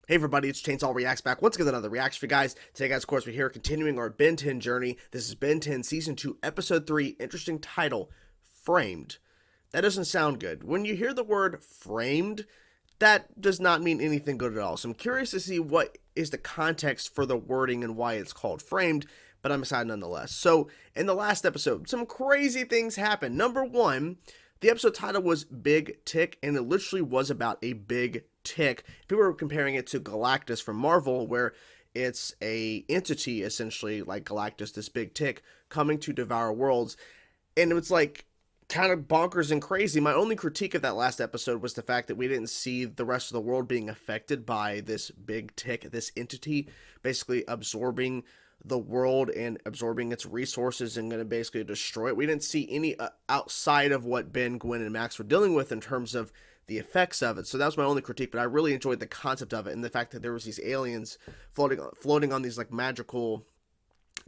Hey everybody, it's Chainsaw Reacts back once again with another reaction for you guys. Today guys, of course, we're here continuing our Ben 10 journey. This is Ben 10 Season 2, Episode 3, interesting title, Framed. That doesn't sound good. When you hear the word framed, that does not mean anything good at all. So I'm curious to see what is the context for the wording and why it's called framed, but I'm excited nonetheless. So in the last episode, some crazy things happened. Number one, the episode title was Big Tick, and it literally was about a big tick. People were comparing it to Galactus from Marvel, where it's a entity essentially like Galactus, this big tick coming to devour worlds, and it's like kind of bonkers and crazy. My only critique of that last episode was the fact that we didn't see the rest of the world being affected by this big tick, this entity basically absorbing the world and absorbing its resources and going to basically destroy it. We didn't see any outside of what Ben, Gwen, and Max were dealing with in terms of the effects of it. So that was my only critique, but I really enjoyed the concept of it and the fact that there was these aliens floating on these like magical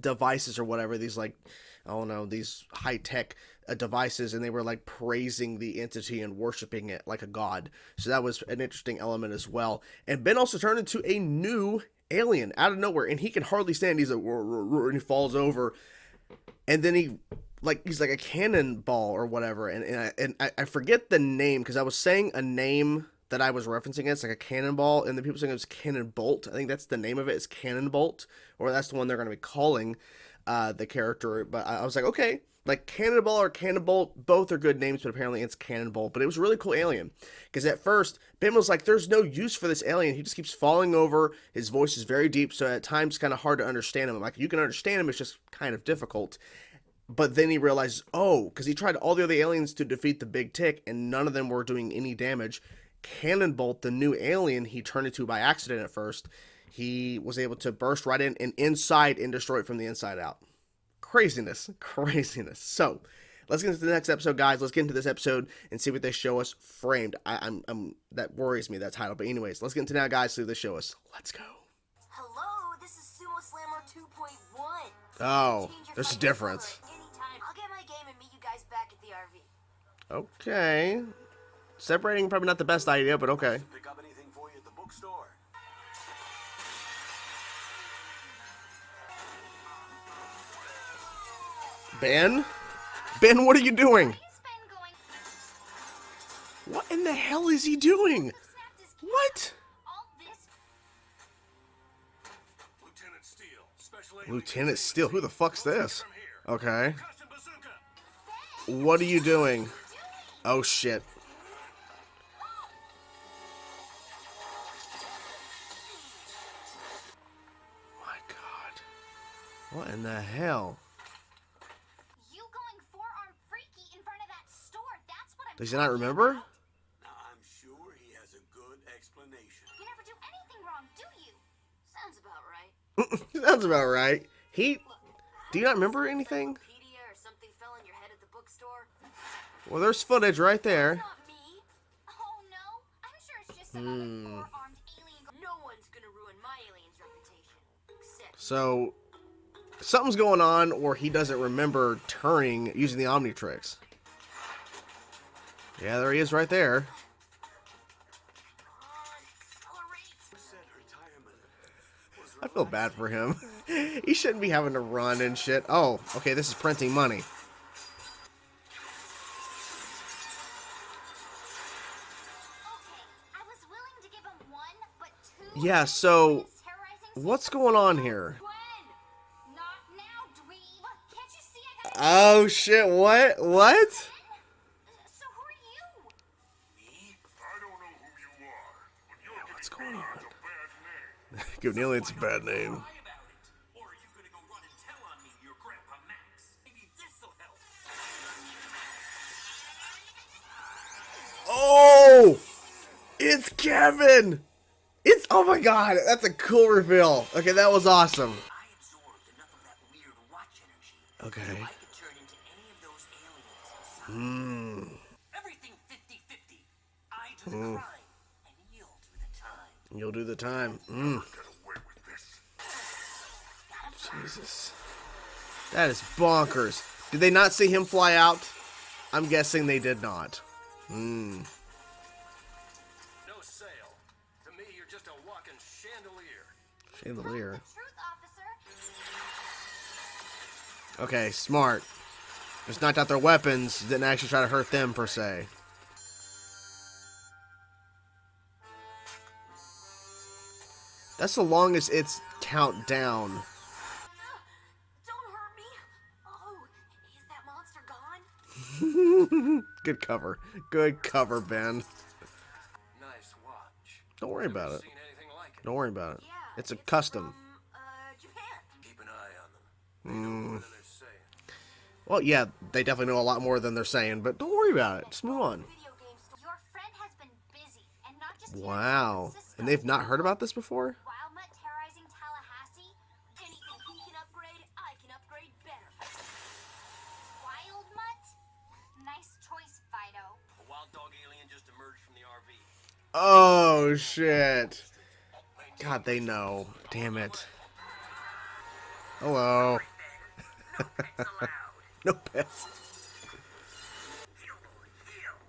devices or whatever, these like, I don't know, these high-tech devices, and they were like praising the entity and worshiping it like a god. So that was an interesting element as well. And Ben also turned into a new alien out of nowhere, and he can hardly stand. He's like, and he falls over, and then he's like a cannonball or whatever, and I forget the name because I was saying a name that I was referencing. It's like a cannonball, and the people saying it was Cannon Bolt. I think that's the name of it, is Cannon Bolt, or that's the one they're going to be calling the character. But I was like, okay, like Cannonball or Cannonbolt, both are good names, but apparently it's Cannonbolt. But it was a really cool alien, because at first Ben was like, there's no use for this alien. He just keeps falling over. His voice is very deep, so at times it's kind of hard to understand him. I'm like, you can understand him, it's just kind of difficult. But then he realizes, oh, because he tried all the other aliens to defeat the big tick, and none of them were doing any damage. Cannonbolt, the new alien he turned into by accident at first, he was able to burst right in and inside and destroy it from the inside out. Craziness, craziness. So let's get into the next episode, guys. Let's get into this episode and see what they show us framed. I'm that worries me, that title. But anyways, let's get into now, guys. See what they show us. Let's go. Hello, this is Sumo Slammer 2.1. Oh, there's a difference. I'll get my game and meet you guys back at the RV. Okay. Separating probably not the best idea, but okay. Pick up anything for you at the bookstore. Ben? Ben, what are you doing? What in the hell is he doing? What? Lieutenant Steele. Lieutenant Steele? Who the fuck's this? Okay. What are you doing? Oh shit. My god. What in the hell? You going four-armed freaky in front of that store. That's what I'm Does he not remember? Now, I'm sure he has a good explanation. You never do anything wrong, do you? Sounds about right. Sounds about right. Do you not remember anything? Wikipedia or something fell on your head at the bookstore. Well, there's footage right there. Not me. Oh no, I'm sure it's just some other four-armed alien. No one's gonna ruin my alien's reputation. Except So, something's going on, or he doesn't remember turning using the Omnitrix. Yeah, there he is right there. I feel bad for him. He shouldn't be having to run and shit. Oh, okay, this is printing money. I was willing to give him one, but two. Yeah, so Terrorizing what's going on here? Gwen! Not now, dweeb! Can't you see I got Oh shit, what? What? So who are you? Me? I don't know who you are, but you're What's going on? a bad name. Give Neil it's a bad name. Lie about it. Or are you gonna go run and tell on me to your grandpa Max? Maybe this'll help. Oh! It's Kevin! It's, oh my god, that's a cool reveal. Okay, that was awesome. I absorbed enough of that weird watch energy. Okay. I could turn into any of those aliens. Everything 50-50. I do the crime, and you'll do the time. You'll do the time. Get away with this. Jesus. That is bonkers. Did they not see him fly out? I'm guessing they did not. No sale. To me, you're just a walking Chandelier. The truth, officer. Okay, smart. Just knocked out their weapons, didn't actually try to hurt them per se. That's the longest it's count down. Don't hurt me. Oh, is that monster gone? Good cover. Good cover, Ben. Nice watch. Don't worry about it. Seen anything like it. Don't worry about it. Yeah. It's a custom. Japan. Keep an eye on them. They know more than they're saying. Well, yeah, they definitely know a lot more than they're saying, but don't worry about it. Just move on. Video game store. Your friend has been busy, and not just here in Wow. San Francisco. And they've not heard about this before? Wildmutt terrorizing Tallahassee? Anything he can upgrade, I can upgrade better. Wildmutt? Nice choice, Fido. A wild dog alien just emerged from the RV. Oh, shit. God, they know. Damn it. Hello. No pets.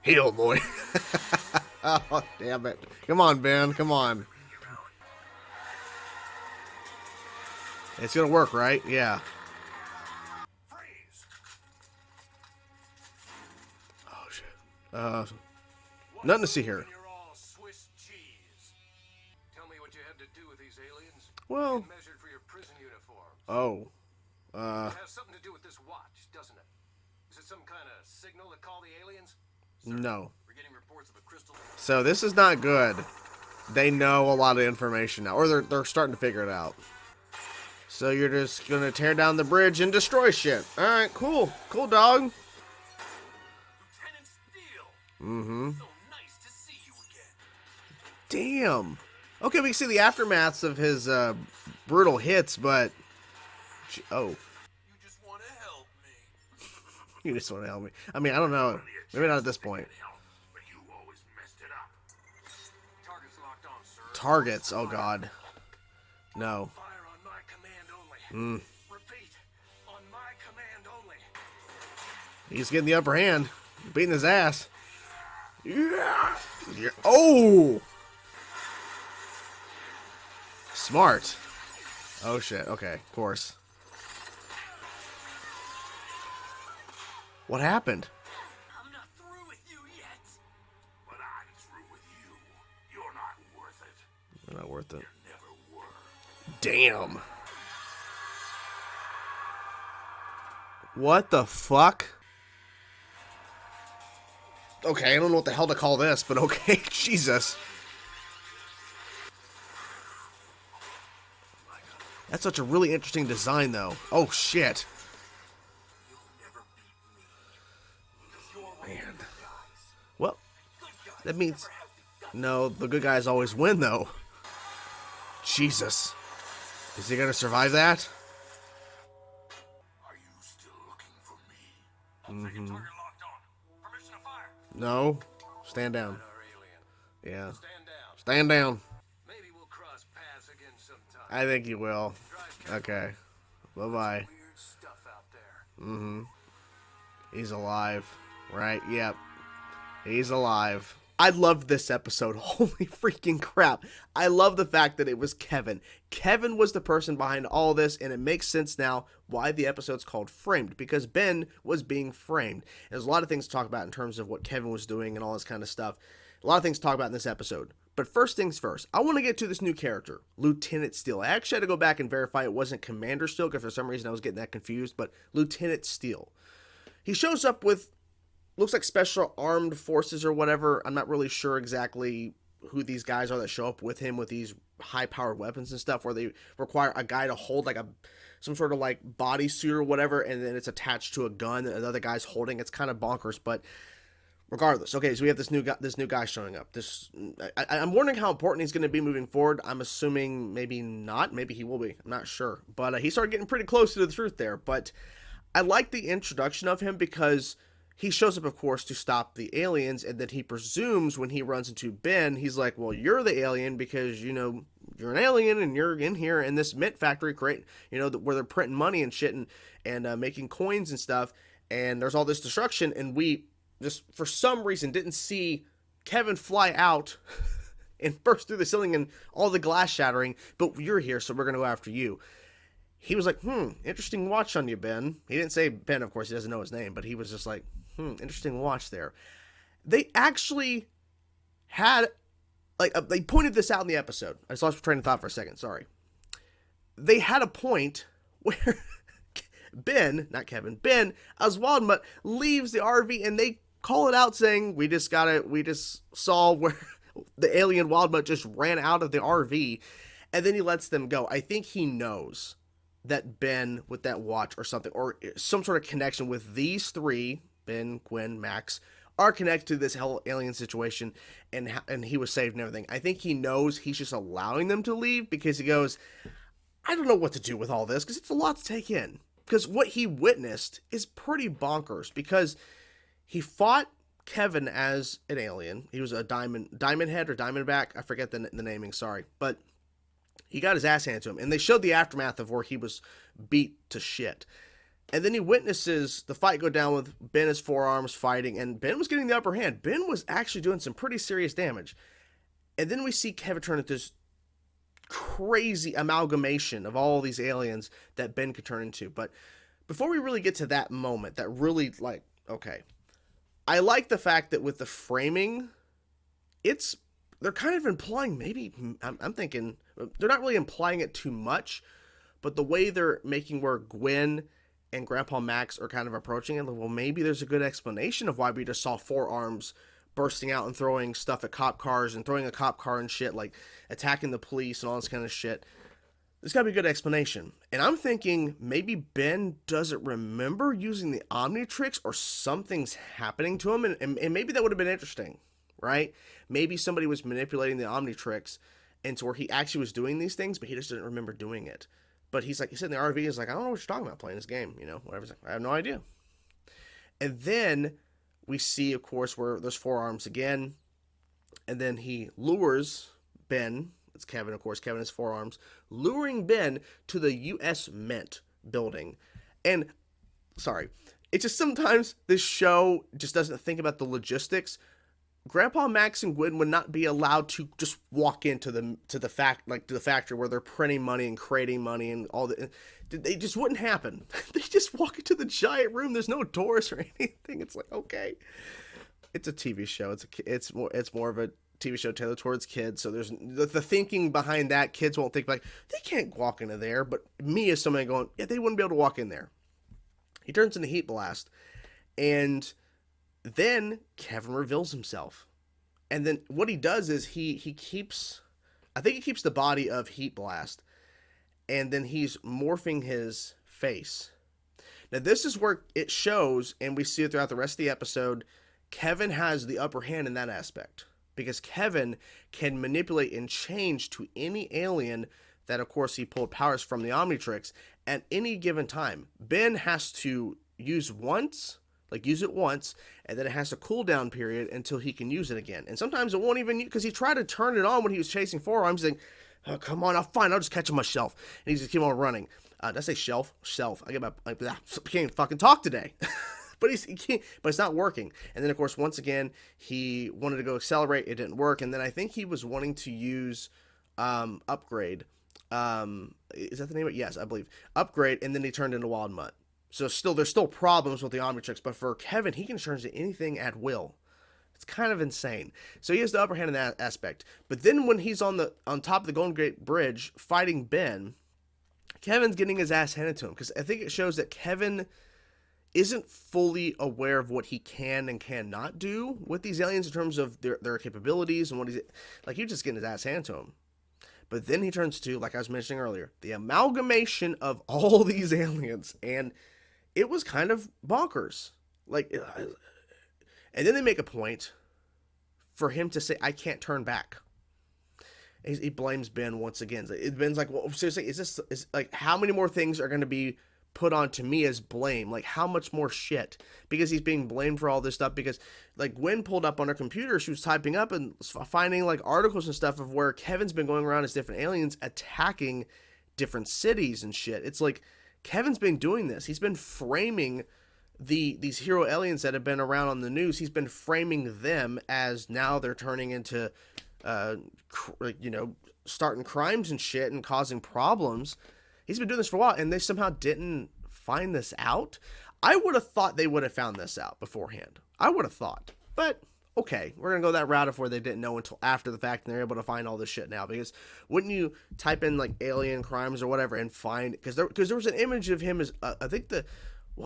Heal, boy. Oh, damn it. Come on, Ben. Come on. It's gonna work, right? Yeah. Freeze! Oh, shit. Nothing to see here. You're all Swiss cheese. Tell me what you had to do with these aliens. Well, Get measured for your prison uniform. oh. It has something to do with this watch, doesn't it? Is it some kind of signal to call the aliens? No. We're getting reports of a crystal. So this is not good. They know a lot of information now, or they're starting to figure it out. So you're just gonna tear down the bridge and destroy shit. All right, cool, cool, dog. Lieutenant Steele. Mm-hmm. So nice to see you again. Damn. Okay, we can see the aftermaths of his brutal hits, but oh, You just want to help me. you just want to help me. I mean, I don't know. Maybe not at this point. But you always messed it up. Target's locked on, sir. Targets. Oh God. No. Fire on my command only. Repeat. On my command only. He's getting the upper hand. Beating his ass. Yeah. Oh. Smart. Oh shit. Okay. Of course. What happened? I'm not through with you yet. But I'm through with you. You're not worth it. They're not worth it. Never were. Damn. What the fuck? Okay, I don't know what the hell to call this, but okay, Jesus. That's such a really interesting design, though. Oh, shit. You'll never beat me. 'Cause you're Man. Well, that means... No, the good guys always win, though. Jesus. Is he gonna survive that? Are you still looking for me? Target locked on. Permission to fire. No. Stand down. Our alien. Yeah. Stand down. Stand down. Maybe we'll cross paths again sometime. I think you will. Drive careful. Okay. Bye-bye. Weird stuff out there. He's alive. Right? Yep. He's alive. I loved this episode. Holy freaking crap. I love the fact that it was Kevin. Kevin was the person behind all this, and it makes sense now why the episode's called Framed, because Ben was being framed. And there's a lot of things to talk about in terms of what Kevin was doing and all this kind of stuff. A lot of things to talk about in this episode. But first things first, I want to get to this new character, Lieutenant Steele. I actually had to go back and verify it wasn't Commander Steele, because for some reason I was getting that confused, but Lieutenant Steele. He shows up with, looks like special armed forces or whatever. I'm not really sure exactly who these guys are that show up with him with these high-powered weapons and stuff, where they require a guy to hold like some sort of like bodysuit or whatever, and then it's attached to a gun that another guy's holding. It's kind of bonkers, but regardless, okay, so we have this new guy showing up. I'm wondering how important he's going to be moving forward. I'm assuming maybe not. Maybe he will be. I'm not sure. But he started getting pretty close to the truth there. But I like the introduction of him because he shows up, of course, to stop the aliens, and then he presumes when he runs into Ben, he's like, well, you're the alien because, you know, you're an alien and you're in here in this mint factory, where they're printing money and shit and making coins and stuff, and there's all this destruction, and we just, for some reason, didn't see Kevin fly out and burst through the ceiling and all the glass shattering, but you're here, so we're going to go after you. He was like, interesting watch on you, Ben. He didn't say Ben, of course, he doesn't know his name, but he was just like, interesting watch there. They actually had, like, they pointed this out in the episode. I just lost my train of thought for a second, sorry. They had a point where Ben, not Kevin, Ben, as Waldmutt, leaves the RV and they call it out saying, we just saw where the alien Waldmutt just ran out of the RV, and then he lets them go. I think he knows that Ben with that watch or something, or some sort of connection with these three, Ben, Gwen, Max, are connected to this hell alien situation, and he was saved and everything. I think he knows he's just allowing them to leave because he goes, I don't know what to do with all this because it's a lot to take in. Because what he witnessed is pretty bonkers because he fought Kevin as an alien. He was a diamond head or diamondback. I forget the naming, sorry. But he got his ass handed to him. And they showed the aftermath of where he was beat to shit. And then he witnesses the fight go down with Ben as forearms fighting. And Ben was getting the upper hand. Ben was actually doing some pretty serious damage. And then we see Kevin turn into this crazy amalgamation of all these aliens that Ben could turn into. But before we really get to that moment, that really, like, okay, I like the fact that with the framing, they're kind of implying, maybe, I'm thinking, they're not really implying it too much, but the way they're making where Gwen and Grandpa Max are kind of approaching it, well, maybe there's a good explanation of why we just saw forearms bursting out and throwing stuff at cop cars and throwing a cop car and shit, like attacking the police and all this kind of shit. There's got to be a good explanation. And I'm thinking maybe Ben doesn't remember using the Omnitrix or something's happening to him. And maybe that would have been interesting, right? Maybe somebody was manipulating the Omnitrix and to where he actually was doing these things, but he just didn't remember doing it. But he's like, he said in the RV, he's like, I don't know what you're talking about playing this game, whatever. He's like, I have no idea. And then we see, of course, where there's forearms again. And then he lures Ben. It's Kevin, of course. Kevin has forearms. Luring Ben to the U.S. Mint building. And, sorry, it's just sometimes this show just doesn't think about the logistics. Grandpa Max and Gwen would not be allowed to just walk into the factory where they're printing money and creating money and all the. They just wouldn't happen. They just walk into the giant room. There's no doors or anything. It's like, okay, it's a TV show. It's more of a TV show tailored towards kids. So there's the thinking behind that. Kids won't think like they can't walk into there. But me as somebody going, yeah, they wouldn't be able to walk in there. He turns into Heat Blast, and then Kevin reveals himself. And then what he does is he keeps the body of Heat Blast, and then he's morphing his face. Now this is where it shows, and we see it throughout the rest of the episode, Kevin has the upper hand in that aspect. Because Kevin can manipulate and change to any alien that, of course, he pulled powers from the Omnitrix at any given time. Ben has to use it once, and then it has a cooldown period until he can use it again. And sometimes it won't even, because he tried to turn it on when he was chasing forearms, saying, oh, come on, I'll just catch him myself. And he's just keep on running. Did I say shelf? I get my, I can't fucking talk today. But he can't, but it's not working. And then, of course, once again, he wanted to go accelerate. It didn't work. And then I think he was wanting to use upgrade. Is that the name of it? Yes, I believe. Upgrade, and then he turned into Waldmutt. So there's still problems with the Omnitrix, but for Kevin, he can turn into anything at will. It's kind of insane. So he has the upper hand in that aspect. But then when he's on top of the Golden Gate Bridge fighting Ben, Kevin's getting his ass handed to him. Because I think it shows that Kevin isn't fully aware of what he can and cannot do with these aliens in terms of their capabilities and what he's like. He's just getting his ass handed to him. But then he turns to, like I was mentioning earlier, the amalgamation of all these aliens, and it was kind of bonkers. And then they make a point for him to say, "I can't turn back." And he blames Ben once again. Ben's like, "Well, seriously, is like how many more things are going to be put onto me as blame? Like, how much more shit?" Because he's being blamed for all this stuff. Because, like, Gwen pulled up on her computer, she was typing up and finding, like, articles and stuff of where Kevin's been going around as different aliens attacking different cities and shit. It's like, Kevin's been doing this. He's been framing these hero aliens that have been around on the news. He's been framing them as now they're turning into starting crimes and shit and causing problems. He's been doing this for a while, and they somehow didn't find this out. I would have thought they would have found this out beforehand. I would have thought. But, okay, we're going to go that route of where they didn't know until after the fact, and they're able to find all this shit now. Because wouldn't you type in, like, alien crimes or whatever and find... Because there was an image of him as... I think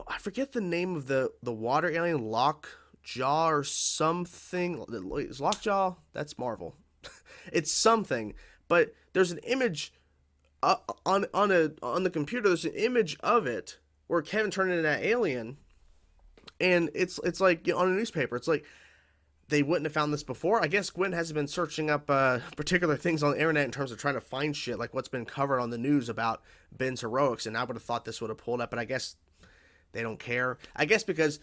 I forget the name of the water alien, Lockjaw or something. Is Lockjaw? That's Marvel. It's something. But there's an image... on the computer, there's an image of it where Kevin turned into that alien, and it's like, on a newspaper. It's like they wouldn't have found this before. I guess Gwen hasn't been searching up particular things on the internet in terms of trying to find shit like what's been covered on the news about Ben's heroics, and I would have thought this would have pulled up, but I guess they don't care. I guess because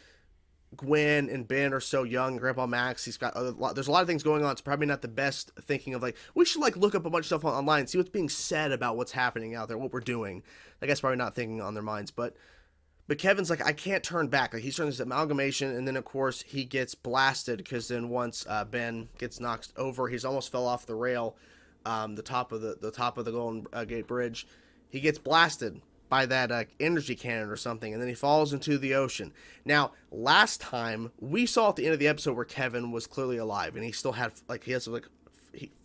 Gwen and Ben are so young, Grandpa Max, there's a lot of things going on. It's probably not the best thinking of like, we should like look up a bunch of stuff online, see what's being said about what's happening out there, what we're doing. I guess probably not thinking on their minds, but Kevin's like, I can't turn back. Like, he's turning this amalgamation, and then of course he gets blasted because then once Ben gets knocked over, he's almost fell off the rail, the top of the Golden Gate Bridge. He gets blasted by that energy cannon or something, and then he falls into the ocean. Now, last time, we saw at the end of the episode where Kevin was clearly alive, and he still had, like,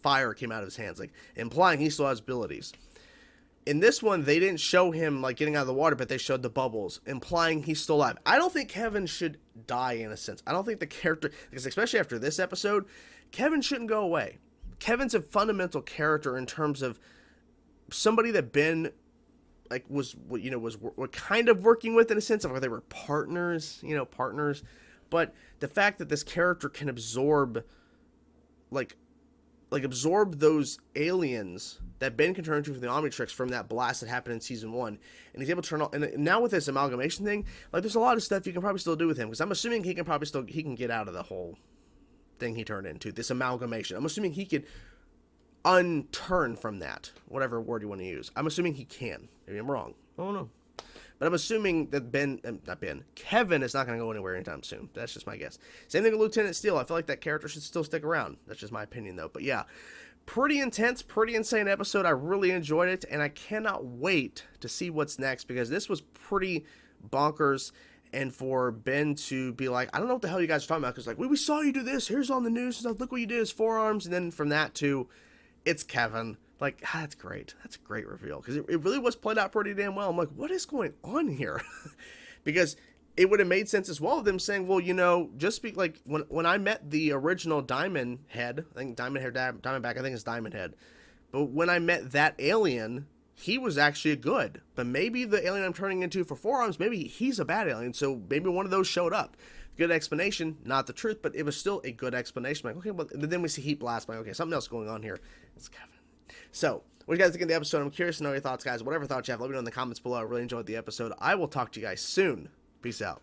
fire came out of his hands, like, implying he still has abilities. In this one, they didn't show him, like, getting out of the water, but they showed the bubbles, implying he's still alive. I don't think Kevin should die, in a sense. I don't think the character, because especially after this episode, Kevin shouldn't go away. Kevin's a fundamental character in terms of somebody that Ben... like was kind of working with, in a sense of where they were partners, but the fact that this character can absorb those aliens that Ben can turn into from the Omnitrix from that blast that happened in season 1, and he's able to turn on, and now with this amalgamation thing, like, there's a lot of stuff you can probably still do with him, because I'm assuming he can get out of the whole thing he turned into, this amalgamation. I'm assuming he could unturn from that, whatever word you want to use. I'm assuming he can. Maybe I'm wrong. I don't know. But I'm assuming that Kevin is not going to go anywhere anytime soon. That's just my guess. Same thing with Lieutenant Steele. I feel like that character should still stick around. That's just my opinion, though. But yeah, pretty intense, pretty insane episode. I really enjoyed it, and I cannot wait to see what's next, because this was pretty bonkers. And for Ben to be like, I don't know what the hell you guys are talking about, because like, we saw you do this. Here's on the news stuff. Look what you did, his forearms. And then from that to... it's Kevin. Like, that's great. That's a great reveal, because it really was played out pretty damn well. I'm like, what is going on here? Because it would have made sense as well of them saying, well, just speak like when I met the original Diamond Head, I think Diamondback, I think it's Diamond Head. But when I met that alien, he was actually a good. But maybe the alien I'm turning into for forearms, maybe he's a bad alien. So maybe one of those showed up. Good explanation, not the truth, but it was still a good explanation. Like, okay, well, then we see Heat Blast. Like, okay, something else going on here. It's Kevin. So, what do you guys think of the episode? I'm curious to know your thoughts, guys. Whatever thoughts you have, let me know in the comments below. I really enjoyed the episode. I will talk to you guys soon. Peace out.